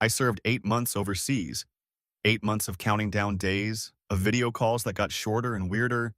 I served 8 months overseas, 8 months of counting down days, of video calls that got shorter and weirder,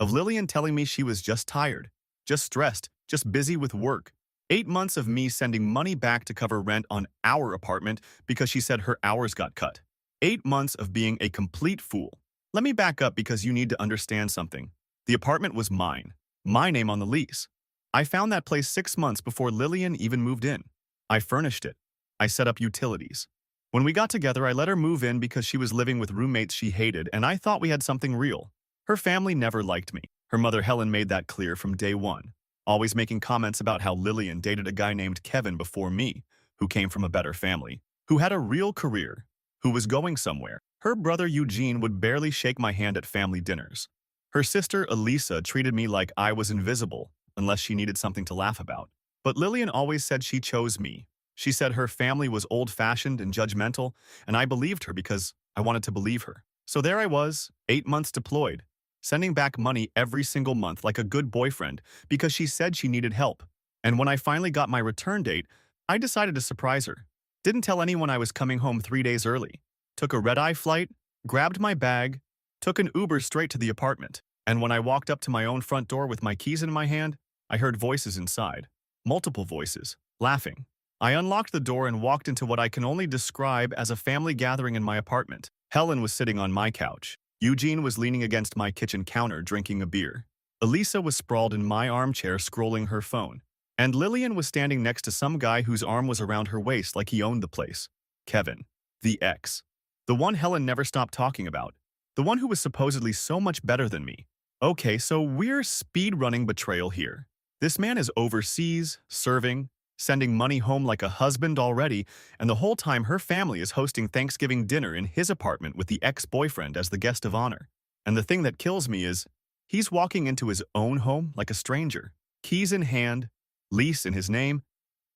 of Lillian telling me she was just tired, just stressed, just busy with work. 8 months of me sending money back to cover rent on our apartment because she said her hours got cut. 8 months of being a complete fool. Let me back up because you need to understand something. The apartment was mine, my name on the lease. I found that place 6 months before Lillian even moved in. I furnished it. I set up utilities. When we got together, I let her move in because she was living with roommates she hated, and I thought we had something real. Her family never liked me. Her mother Helen made that clear from day one, always making comments about how Lillian dated a guy named Kevin before me, who came from a better family, who had a real career, who was going somewhere. Her brother Eugene would barely shake my hand at family dinners. Her sister Elisa treated me like I was invisible, unless she needed something to laugh about. But Lillian always said she chose me. She said her family was old-fashioned and judgmental, and I believed her because I wanted to believe her. So there I was, 8 months deployed, sending back money every single month like a good boyfriend because she said she needed help. And when I finally got my return date, I decided to surprise her. Didn't tell anyone I was coming home 3 days early. Took a red-eye flight, grabbed my bag, took an Uber straight to the apartment. And when I walked up to my own front door with my keys in my hand, I heard voices inside. Multiple voices, laughing. I unlocked the door and walked into what I can only describe as a family gathering in my apartment. Helen was sitting on my couch. Eugene was leaning against my kitchen counter drinking a beer. Elisa was sprawled in my armchair scrolling her phone. And Lillian was standing next to some guy whose arm was around her waist like he owned the place. Kevin. The ex. The one Helen never stopped talking about. The one who was supposedly so much better than me. Okay, so we're speed-running betrayal here. This man is overseas, serving, sending money home like a husband already, and the whole time her family is hosting Thanksgiving dinner in his apartment with the ex-boyfriend as the guest of honor. And the thing that kills me is, he's walking into his own home like a stranger, keys in hand, lease in his name,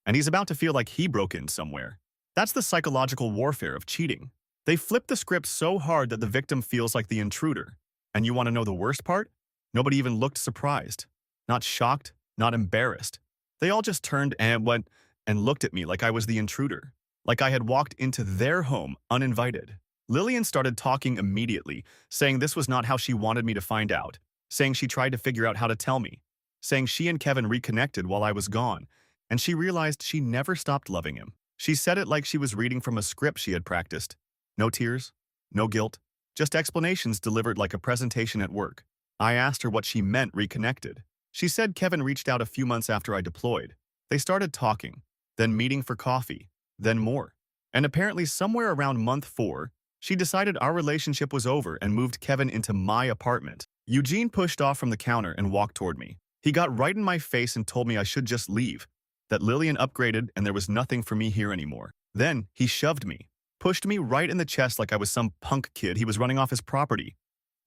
and he's about to feel like he broke in somewhere. That's the psychological warfare of cheating. They flip the script so hard that the victim feels like the intruder. And you want to know the worst part? Nobody even looked surprised. Not shocked, not embarrassed. They all just turned and went and looked at me like I was the intruder, like I had walked into their home uninvited. Lillian started talking immediately, saying this was not how she wanted me to find out, saying she tried to figure out how to tell me, saying she and Kevin reconnected while I was gone, and she realized she never stopped loving him. She said it like she was reading from a script she had practiced. No tears, no guilt, just explanations delivered like a presentation at work. I asked her what she meant reconnected. She said Kevin reached out a few months after I deployed. They started talking, then meeting for coffee, then more. And apparently somewhere around month 4, she decided our relationship was over and moved Kevin into my apartment. Eugene pushed off from the counter and walked toward me. He got right in my face and told me I should just leave, that Lillian upgraded and there was nothing for me here anymore. Then he shoved me, pushed me right in the chest like I was some punk kid he was running off his property.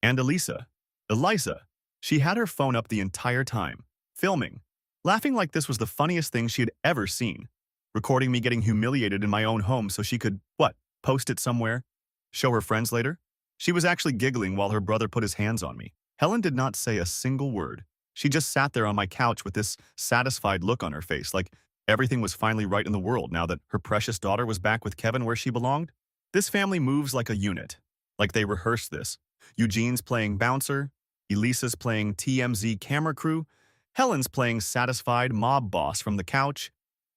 And Eliza, she had her phone up the entire time, filming, laughing like this was the funniest thing she had ever seen, recording me getting humiliated in my own home so she could, post it somewhere? Show her friends later? She was actually giggling while her brother put his hands on me. Helen did not say a single word. She just sat there on my couch with this satisfied look on her face, like everything was finally right in the world now that her precious daughter was back with Kevin where she belonged. This family moves like a unit, like they rehearsed this. Eugene's playing bouncer, Elisa's playing TMZ camera crew, Helen's playing satisfied mob boss from the couch,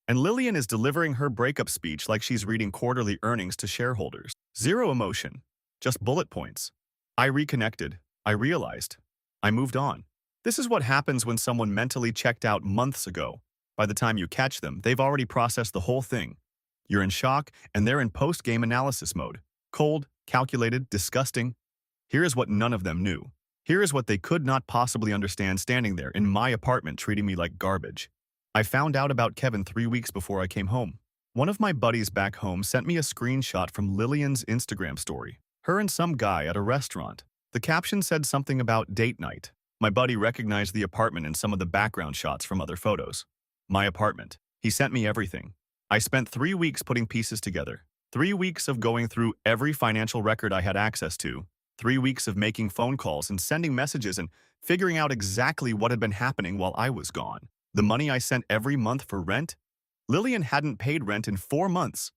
and Lillian is delivering her breakup speech like she's reading quarterly earnings to shareholders. Zero emotion, just bullet points. I reconnected. I realized. I moved on. This is what happens when someone mentally checked out months ago. By the time you catch them, they've already processed the whole thing. You're in shock, and they're in post-game analysis mode. Cold, calculated, disgusting. Here is what none of them knew. Here is what they could not possibly understand standing there in my apartment treating me like garbage. I found out about Kevin 3 weeks before I came home. One of my buddies back home sent me a screenshot from Lillian's Instagram story. Her and some guy at a restaurant. The caption said something about date night. My buddy recognized the apartment in some of the background shots from other photos. My apartment. He sent me everything. I spent 3 weeks putting pieces together. 3 weeks of going through every financial record I had access to. 3 weeks of making phone calls and sending messages and figuring out exactly what had been happening while I was gone. The money I sent every month for rent? Lillian hadn't paid rent in 4 months.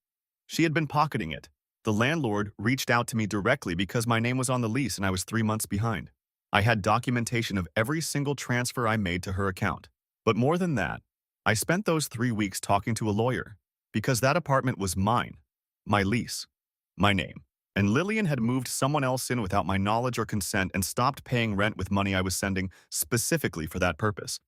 She had been pocketing it. The landlord reached out to me directly because my name was on the lease and I was 3 months behind. I had documentation of every single transfer I made to her account. But more than that, I spent those 3 weeks talking to a lawyer because that apartment was mine, my lease, my name. And Lillian had moved someone else in without my knowledge or consent and stopped paying rent with money I was sending specifically for that purpose.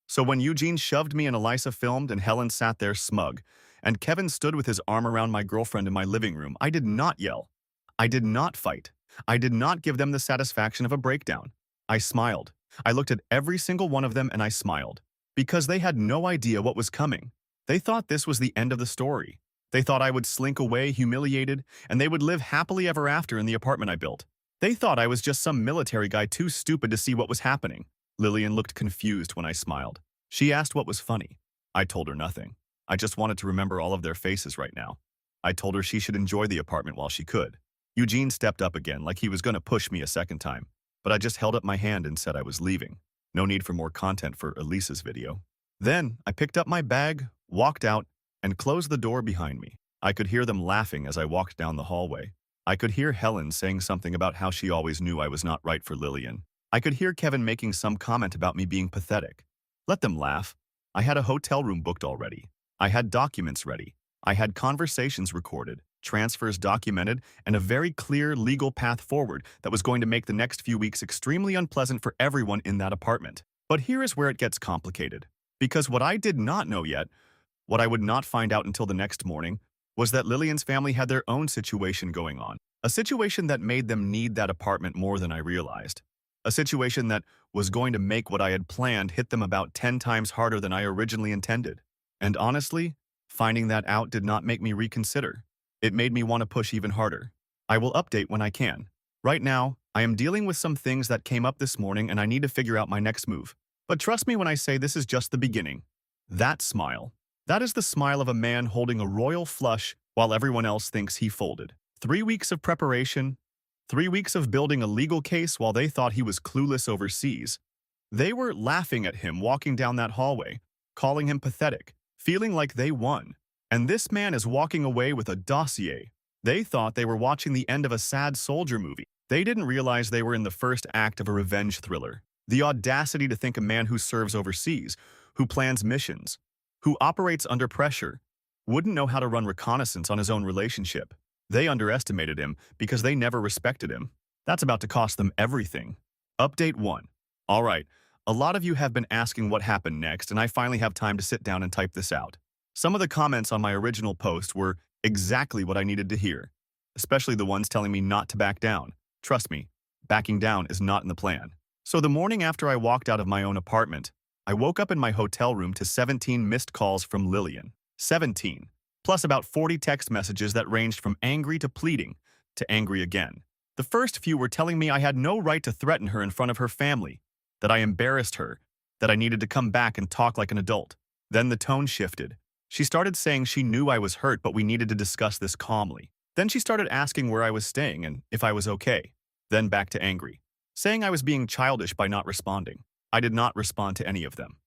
So when Eugene shoved me and Elisa filmed and Helen sat there smug, and Kevin stood with his arm around my girlfriend in my living room, I did not yell. I did not fight. I did not give them the satisfaction of a breakdown. I smiled. I looked at every single one of them and I smiled. Because they had no idea what was coming. They thought this was the end of the story. They thought I would slink away humiliated, and they would live happily ever after in the apartment I built. They thought I was just some military guy too stupid to see what was happening. Lillian looked confused when I smiled. She asked what was funny. I told her nothing. I just wanted to remember all of their faces right now. I told her she should enjoy the apartment while she could. Eugene stepped up again like he was going to push me a second time, but I just held up my hand and said I was leaving. No need for more content for Elisa's video. Then I picked up my bag, walked out, and closed the door behind me. I could hear them laughing as I walked down the hallway. I could hear Helen saying something about how she always knew I was not right for Lillian. I could hear Kevin making some comment about me being pathetic. Let them laugh. I had a hotel room booked already. I had documents ready. I had conversations recorded, transfers documented, and a very clear legal path forward that was going to make the next few weeks extremely unpleasant for everyone in that apartment. But here is where it gets complicated. Because what I did not know yet, what I would not find out until the next morning, was that Lillian's family had their own situation going on. A situation that made them need that apartment more than I realized. A situation that was going to make what I had planned hit them about 10 times harder than I originally intended. And honestly, finding that out did not make me reconsider. It made me want to push even harder. I will update when I can. Right now, I am dealing with some things that came up this morning and I need to figure out my next move. But trust me when I say this is just the beginning. That smile. That is the smile of a man holding a royal flush while everyone else thinks he folded. 3 weeks of preparation, 3 weeks of building a legal case while they thought he was clueless overseas. They were laughing at him walking down that hallway, calling him pathetic, feeling like they won. And this man is walking away with a dossier. They thought they were watching the end of a sad soldier movie. They didn't realize they were in the first act of a revenge thriller. The audacity to think a man who serves overseas, who plans missions, who operates under pressure, wouldn't know how to run reconnaissance on his own relationship. They underestimated him because they never respected him. That's about to cost them everything. Update 1. All right, a lot of you have been asking what happened next, and I finally have time to sit down and type this out. Some of the comments on my original post were exactly what I needed to hear, especially the ones telling me not to back down. Trust me, backing down is not in the plan. So the morning after I walked out of my own apartment, I woke up in my hotel room to 17 missed calls from Lillian. 17. Plus about 40 text messages that ranged from angry to pleading, to angry again. The first few were telling me I had no right to threaten her in front of her family, that I embarrassed her, that I needed to come back and talk like an adult. Then the tone shifted. She started saying she knew I was hurt but we needed to discuss this calmly. Then she started asking where I was staying and if I was okay. Then back to angry, saying I was being childish by not responding. I did not respond to any of them.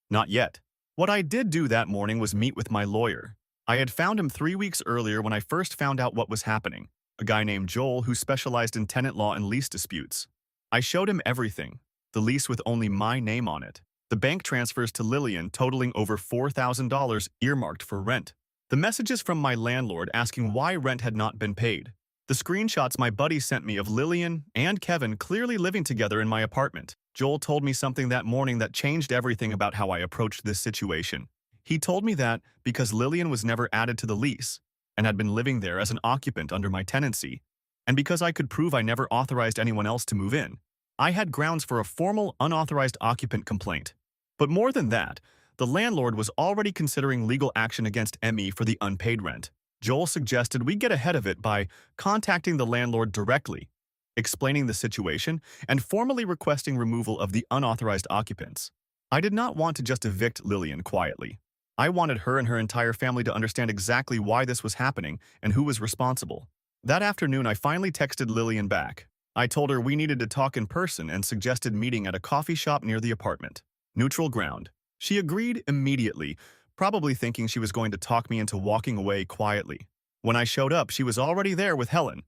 Not yet. What I did do that morning was meet with my lawyer. I had found him 3 weeks earlier when I first found out what was happening, a guy named Joel who specialized in tenant law and lease disputes. I showed him everything, the lease with only my name on it, the bank transfers to Lillian totaling over $4,000 earmarked for rent, the messages from my landlord asking why rent had not been paid, the screenshots my buddy sent me of Lillian and Kevin clearly living together in my apartment. Joel told me something that morning that changed everything about how I approached this situation. He told me that because Lillian was never added to the lease and had been living there as an occupant under my tenancy, and because I could prove I never authorized anyone else to move in, I had grounds for a formal unauthorized occupant complaint. But more than that, the landlord was already considering legal action against ME for the unpaid rent. Joel suggested we get ahead of it by contacting the landlord directly, explaining the situation, and formally requesting removal of the unauthorized occupants. I did not want to just evict Lillian quietly. I wanted her and her entire family to understand exactly why this was happening and who was responsible. That afternoon, I finally texted Lillian back. I told her we needed to talk in person and suggested meeting at a coffee shop near the apartment. Neutral ground. She agreed immediately, probably thinking she was going to talk me into walking away quietly. When I showed up, she was already there with Helen.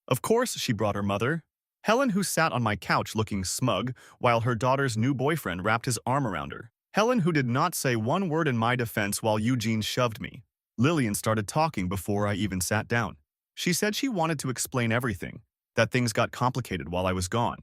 Of course, she brought her mother. Helen, who sat on my couch looking smug, while her daughter's new boyfriend wrapped his arm around her. Helen, who did not say one word in my defense while Eugene shoved me. Lillian started talking before I even sat down. She said she wanted to explain everything, that things got complicated while I was gone,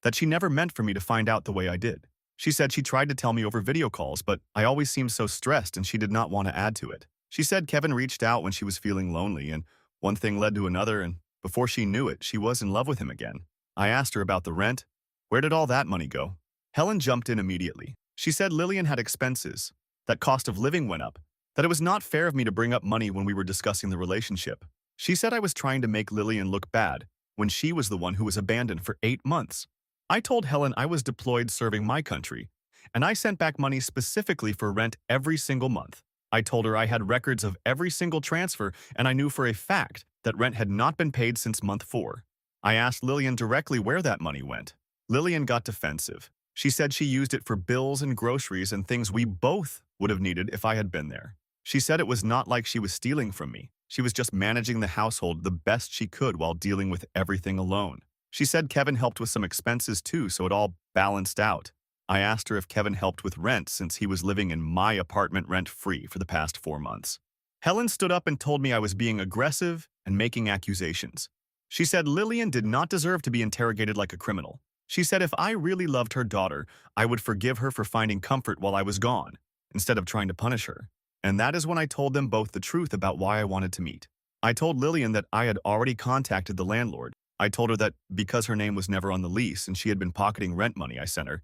that she never meant for me to find out the way I did. She said she tried to tell me over video calls, but I always seemed so stressed and she did not want to add to it. She said Kevin reached out when she was feeling lonely, and one thing led to another, and before she knew it, she was in love with him again. I asked her about the rent. Where did all that money go? Helen jumped in immediately. She said Lillian had expenses, that cost of living went up, that it was not fair of me to bring up money when we were discussing the relationship. She said I was trying to make Lillian look bad when she was the one who was abandoned for 8 months. I told Helen I was deployed serving my country, and I sent back money specifically for rent every single month. I told her I had records of every single transfer, and I knew for a fact that rent had not been paid since month 4. I asked Lillian directly where that money went. Lillian got defensive. She said she used it for bills and groceries and things we both would have needed if I had been there. She said it was not like she was stealing from me. She was just managing the household the best she could while dealing with everything alone. She said Kevin helped with some expenses too, so it all balanced out. I asked her if Kevin helped with rent since he was living in my apartment rent-free for the past 4 months. Helen stood up and told me I was being aggressive and making accusations. She said Lillian did not deserve to be interrogated like a criminal. She said if I really loved her daughter, I would forgive her for finding comfort while I was gone, instead of trying to punish her. And that is when I told them both the truth about why I wanted to meet. I told Lillian that I had already contacted the landlord. I told her that because her name was never on the lease and she had been pocketing rent money I sent her,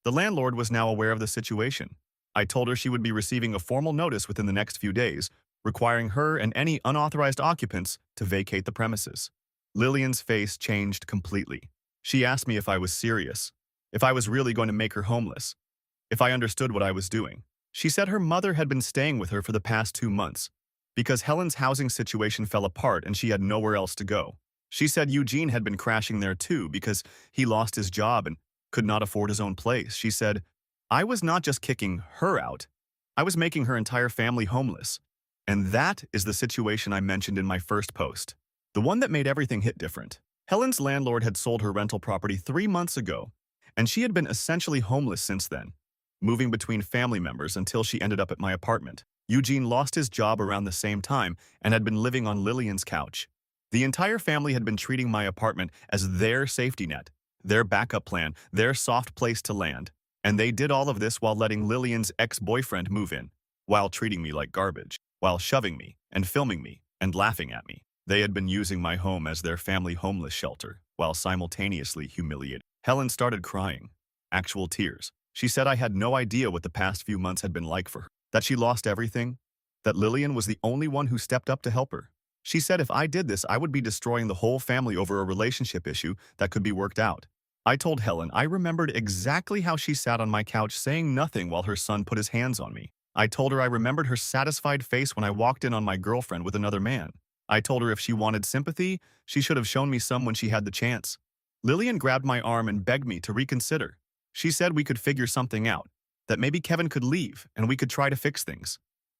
the landlord was now aware of the situation. I told her she would be receiving a formal notice within the next few days, requiring her and any unauthorized occupants to vacate the premises. Lillian's face changed completely. She asked me if I was serious, if I was really going to make her homeless, if I understood what I was doing. She said her mother had been staying with her for the past 2 months because Helen's housing situation fell apart and she had nowhere else to go. She said Eugene had been crashing there too because he lost his job and could not afford his own place. She said, I was not just kicking her out, I was making her entire family homeless. And that is the situation I mentioned in my first post, the one that made everything hit different. Helen's landlord had sold her rental property 3 months ago, and she had been essentially homeless since then, moving between family members until she ended up at my apartment. Eugene lost his job around the same time and had been living on Lillian's couch. The entire family had been treating my apartment as their safety net, their backup plan, their soft place to land. And they did all of this while letting Lillian's ex-boyfriend move in, while treating me like garbage, while shoving me and filming me and laughing at me. They had been using my home as their family homeless shelter, while simultaneously humiliated. Helen started crying. Actual tears. She said I had no idea what the past few months had been like for her, that she lost everything, that Lillian was the only one who stepped up to help her. She said if I did this, I would be destroying the whole family over a relationship issue that could be worked out. I told Helen I remembered exactly how she sat on my couch saying nothing while her son put his hands on me. I told her I remembered her satisfied face when I walked in on my girlfriend with another man. I told her if she wanted sympathy, she should have shown me some when she had the chance. Lillian grabbed my arm and begged me to reconsider. She said we could figure something out, that maybe Kevin could leave and we could try to fix things.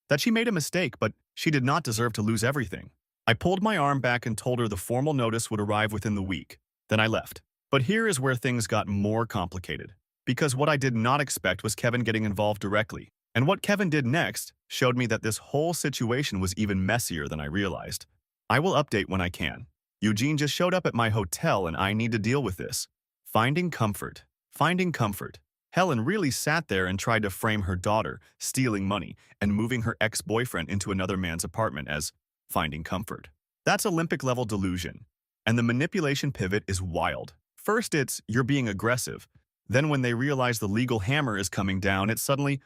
That she made a mistake, but she did not deserve to lose everything. I pulled my arm back and told her the formal notice would arrive within the week. Then I left. But here is where things got more complicated, because what I did not expect was Kevin getting involved directly. And what Kevin did next showed me that this whole situation was even messier than I realized. I will update when I can. Eugene just showed up at my hotel and I need to deal with this. Finding comfort. Finding comfort. Helen really sat there and tried to frame her daughter, stealing money, and moving her ex-boyfriend into another man's apartment as finding comfort. That's Olympic-level delusion. And the manipulation pivot is wild. First it's, you're being aggressive. Then when they realize the legal hammer is coming down, it's suddenly,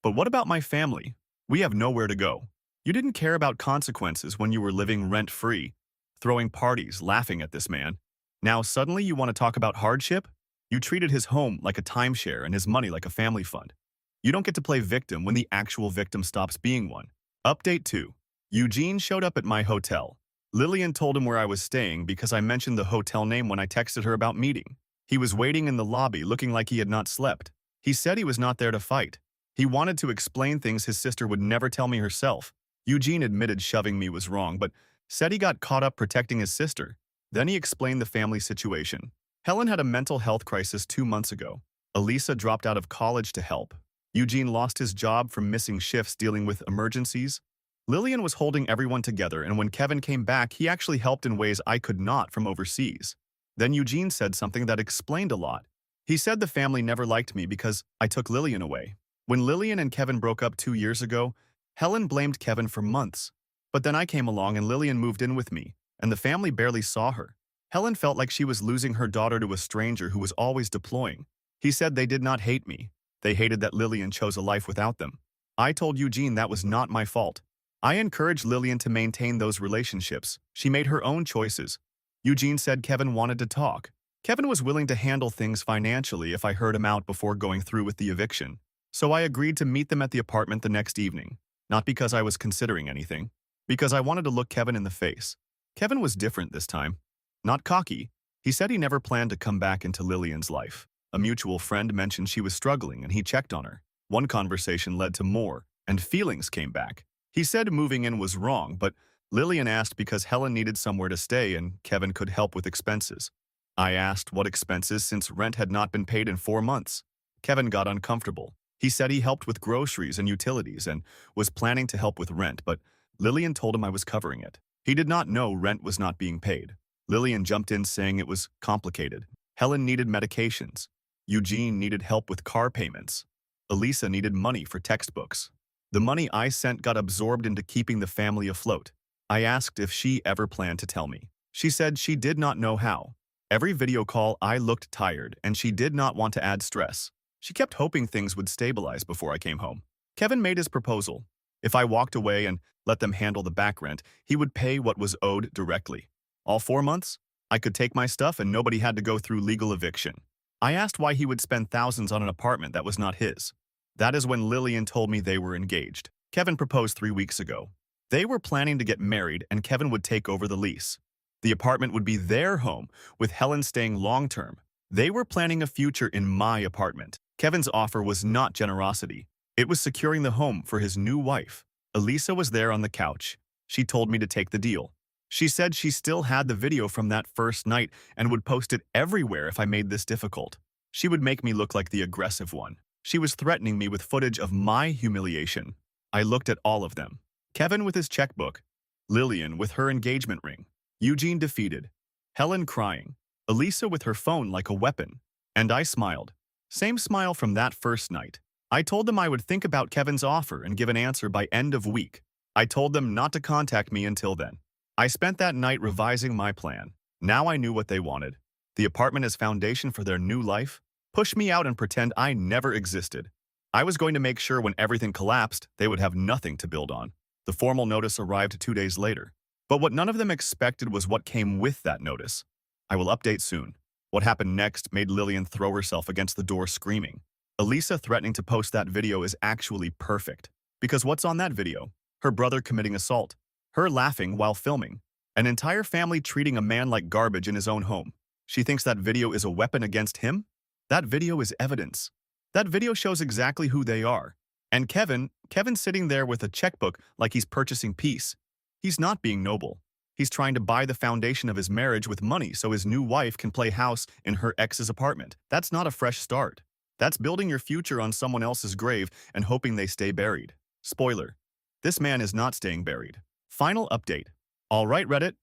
but what about my family? We have nowhere to go. You didn't care about consequences when you were living rent-free, throwing parties, laughing at this man. Now suddenly you want to talk about hardship? You treated his home like a timeshare and his money like a family fund. You don't get to play victim when the actual victim stops being one. Update 2. Eugene showed up at my hotel. Lillian told him where I was staying because I mentioned the hotel name when I texted her about meeting. He was waiting in the lobby looking like he had not slept. He said he was not there to fight. He wanted to explain things his sister would never tell me herself. Eugene admitted shoving me was wrong, but Said he got caught up protecting his sister. Then he explained the family situation. Helen had a mental health crisis 2 months ago. Elisa dropped out of college to help. Eugene lost his job from missing shifts dealing with emergencies. Lillian was holding everyone together, and when Kevin came back, he actually helped in ways I could not from overseas. Then Eugene said something that explained a lot. He said the family never liked me because I took Lillian away. When Lillian and Kevin broke up 2 years ago, Helen blamed Kevin for months. But then I came along and Lillian moved in with me, and the family barely saw her. Helen felt like she was losing her daughter to a stranger who was always deploying. He said they did not hate me. They hated that Lillian chose a life without them. I told Eugene that was not my fault. I encouraged Lillian to maintain those relationships. She made her own choices. Eugene said Kevin wanted to talk. Kevin was willing to handle things financially if I heard him out before going through with the eviction. So I agreed to meet them at the apartment the next evening. Not because I was considering anything, because I wanted to look Kevin in the face. Kevin was different this time. Not cocky. He said he never planned to come back into Lillian's life. A mutual friend mentioned she was struggling and he checked on her. One conversation led to more, and feelings came back. He said moving in was wrong, but Lillian asked because Helen needed somewhere to stay and Kevin could help with expenses. I asked what expenses since rent had not been paid in 4 months. Kevin got uncomfortable. He said he helped with groceries and utilities and was planning to help with rent, but Lillian told him I was covering it. He did not know rent was not being paid. Lillian jumped in saying it was complicated. Helen needed medications. Eugene needed help with car payments. Elisa needed money for textbooks. The money I sent got absorbed into keeping the family afloat. I asked if she ever planned to tell me. She said she did not know how. Every video call I looked tired and she did not want to add stress. She kept hoping things would stabilize before I came home. Kevin made his proposal. If I walked away and let them handle the back rent, he would pay what was owed directly. All 4 months, I could take my stuff and nobody had to go through legal eviction. I asked why he would spend thousands on an apartment that was not his. That is when Lillian told me they were engaged. Kevin proposed 3 weeks ago. They were planning to get married and Kevin would take over the lease. The apartment would be their home, with Helen staying long-term. They were planning a future in my apartment. Kevin's offer was not generosity. It was securing the home for his new wife. Elisa was there on the couch. She told me to take the deal. She said she still had the video from that first night and would post it everywhere if I made this difficult. She would make me look like the aggressive one. She was threatening me with footage of my humiliation. I looked at all of them. Kevin with his checkbook. Lillian with her engagement ring. Eugene defeated. Helen crying. Elisa with her phone like a weapon. And I smiled. Same smile from that first night. I told them I would think about Kevin's offer and give an answer by end of week. I told them not to contact me until then. I spent that night revising my plan. Now I knew what they wanted. The apartment as foundation for their new life. Push me out and pretend I never existed. I was going to make sure when everything collapsed, they would have nothing to build on. The formal notice arrived 2 days later. But what none of them expected was what came with that notice. I will update soon. What happened next made Lillian throw herself against the door screaming. Elisa threatening to post that video is actually perfect. Because what's on that video? Her brother committing assault. Her laughing while filming. An entire family treating a man like garbage in his own home. She thinks that video is a weapon against him? That video is evidence. That video shows exactly who they are. And Kevin's sitting there with a checkbook like he's purchasing peace. He's not being noble. He's trying to buy the foundation of his marriage with money so his new wife can play house in her ex's apartment. That's not a fresh start. That's building your future on someone else's grave and hoping they stay buried. Spoiler. This man is not staying buried. Final update. All right, Reddit.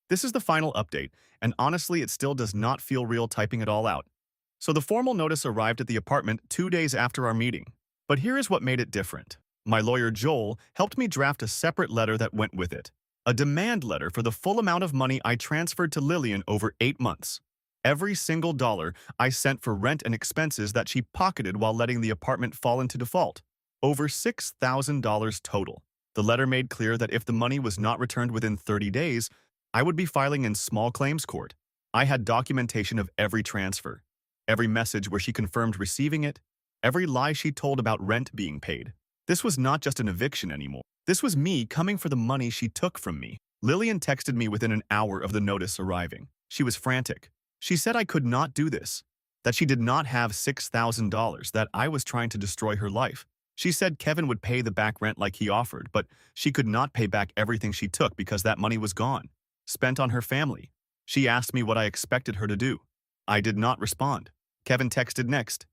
This is the final update, and honestly, it still does not feel real typing it all out. So the formal notice arrived at the apartment 2 days after our meeting. But here is what made it different. My lawyer, Joel, helped me draft a separate letter that went with it. A demand letter for the full amount of money I transferred to Lillian over 8 months. Every single dollar I sent for rent and expenses that she pocketed while letting the apartment fall into default. Over $6,000 total. The letter made clear that if the money was not returned within 30 days, I would be filing in small claims court. I had documentation of every transfer, every message where she confirmed receiving it, every lie she told about rent being paid. This was not just an eviction anymore. This was me coming for the money she took from me. Lillian texted me within an hour of the notice arriving. She was frantic. She said I could not do this, that she did not have $6,000, that I was trying to destroy her life. She said Kevin would pay the back rent like he offered, but she could not pay back everything she took because that money was gone, spent on her family. She asked me what I expected her to do. I did not respond. Kevin texted next.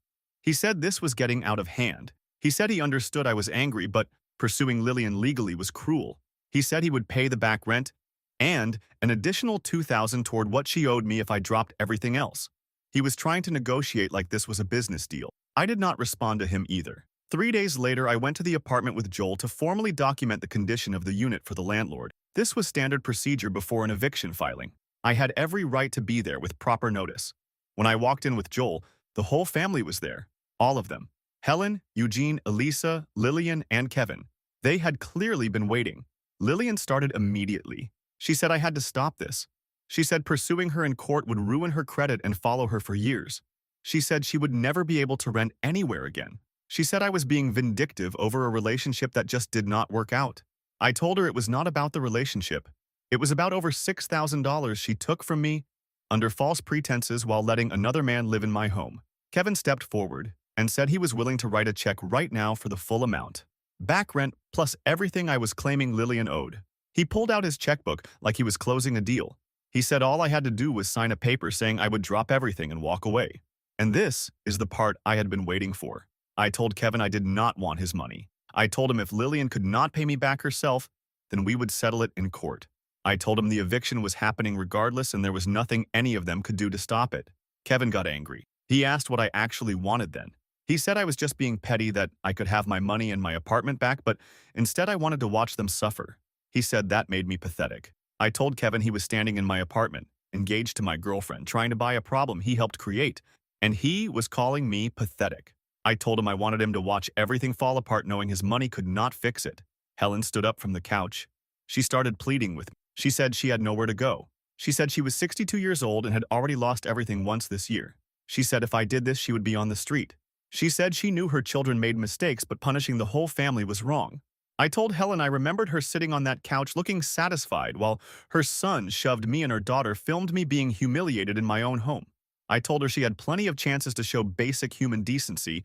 He said this was getting out of hand. He said he understood I was angry, but pursuing Lillian legally was cruel. He said he would pay the back rent and an additional $2,000 toward what she owed me if I dropped everything else. He was trying to negotiate like this was a business deal. I did not respond to him either. 3 days later, I went to the apartment with Joel to formally document the condition of the unit for the landlord. This was standard procedure before an eviction filing. I had every right to be there with proper notice. When I walked in with Joel, the whole family was there. All of them. Helen, Eugene, Elisa, Lillian, and Kevin. They had clearly been waiting. Lillian started immediately. She said I had to stop this. She said pursuing her in court would ruin her credit and follow her for years. She said she would never be able to rent anywhere again. She said I was being vindictive over a relationship that just did not work out. I told her it was not about the relationship. It was about over $6,000 she took from me under false pretenses while letting another man live in my home. Kevin stepped forward and said he was willing to write a check right now for the full amount. Back rent plus everything I was claiming Lillian owed. He pulled out his checkbook like he was closing a deal. He said all I had to do was sign a paper saying I would drop everything and walk away. And this is the part I had been waiting for. I told Kevin I did not want his money. I told him if Lillian could not pay me back herself, then we would settle it in court. I told him the eviction was happening regardless and there was nothing any of them could do to stop it. Kevin got angry. He asked what I actually wanted then. He said I was just being petty, that I could have my money and my apartment back, but instead I wanted to watch them suffer. He said that made me pathetic. I told Kevin he was standing in my apartment, engaged to my girlfriend, trying to buy a problem he helped create, and he was calling me pathetic. I told him I wanted him to watch everything fall apart knowing his money could not fix it. Helen stood up from the couch. She started pleading with me. She said she had nowhere to go. She said she was 62 years old and had already lost everything once this year. She said if I did this, she would be on the street. She said she knew her children made mistakes, but punishing the whole family was wrong. I told Helen I remembered her sitting on that couch looking satisfied while her son shoved me and her daughter filmed me being humiliated in my own home. I told her she had plenty of chances to show basic human decency,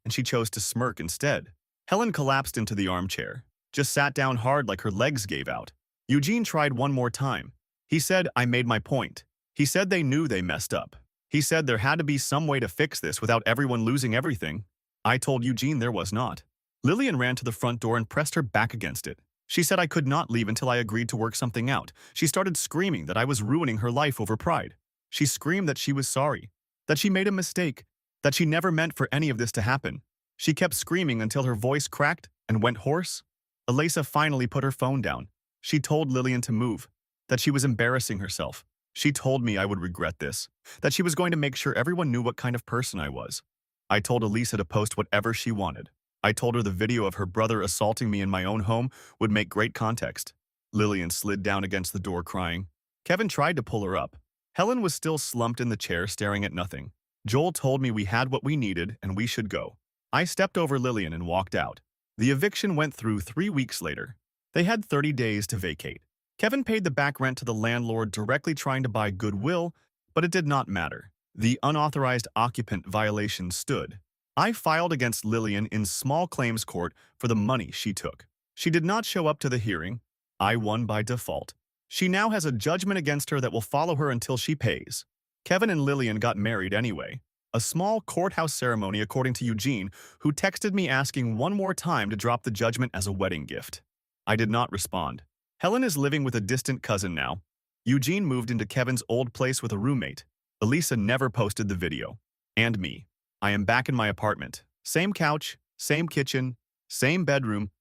and she chose to smirk instead. Helen collapsed into the armchair, just sat down hard like her legs gave out. Eugene tried one more time. He said I made my point. He said they knew they messed up. He said there had to be some way to fix this without everyone losing everything. I told Eugene there was not. Lillian ran to the front door and pressed her back against it. She said I could not leave until I agreed to work something out. She started screaming that I was ruining her life over pride. She screamed that she was sorry, that she made a mistake, that she never meant for any of this to happen. She kept screaming until her voice cracked and went hoarse. Elisa finally put her phone down. She told Lillian to move, that she was embarrassing herself. She told me I would regret this, that she was going to make sure everyone knew what kind of person I was. I told Elisa to post whatever she wanted. I told her the video of her brother assaulting me in my own home would make great context. Lillian slid down against the door crying. Kevin tried to pull her up. Helen was still slumped in the chair staring at nothing. Joel told me we had what we needed and we should go. I stepped over Lillian and walked out. The eviction went through 3 weeks later. They had 30 days to vacate. Kevin paid the back rent to the landlord directly trying to buy goodwill, but it did not matter. The unauthorized occupant violation stood. I filed against Lillian in small claims court for the money she took. She did not show up to the hearing. I won by default. She now has a judgment against her that will follow her until she pays. Kevin and Lillian got married anyway. A small courthouse ceremony according to Eugene, who texted me asking one more time to drop the judgment as a wedding gift. I did not respond. Helen is living with a distant cousin now. Eugene moved into Kevin's old place with a roommate. Elisa never posted the video. And me. I am back in my apartment. Same couch, same kitchen, same bedroom.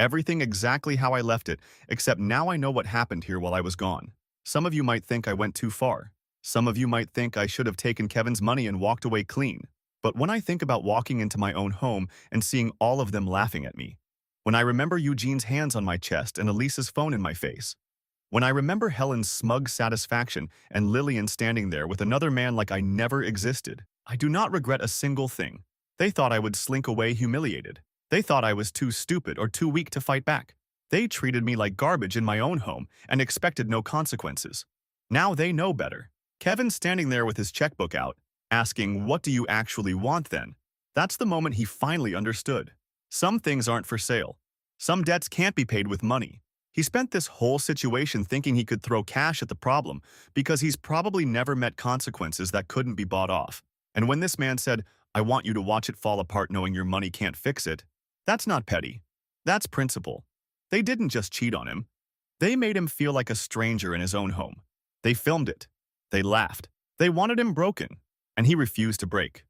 Everything exactly how I left it, except now I know what happened here while I was gone. Some of you might think I went too far. Some of you might think I should have taken Kevin's money and walked away clean. But when I think about walking into my own home and seeing all of them laughing at me, when I remember Eugene's hands on my chest and Elisa's phone in my face, when I remember Helen's smug satisfaction and Lillian standing there with another man like I never existed, I do not regret a single thing. They thought I would slink away humiliated. They thought I was too stupid or too weak to fight back. They treated me like garbage in my own home and expected no consequences. Now they know better. Kevin standing there with his checkbook out, asking, "What do you actually want then?" That's the moment he finally understood. Some things aren't for sale. Some debts can't be paid with money. He spent this whole situation thinking he could throw cash at the problem because he's probably never met consequences that couldn't be bought off. And when this man said, I want you to watch it fall apart knowing your money can't fix it, that's not petty. That's principle. They didn't just cheat on him. They made him feel like a stranger in his own home. They filmed it. They laughed. They wanted him broken. And he refused to break.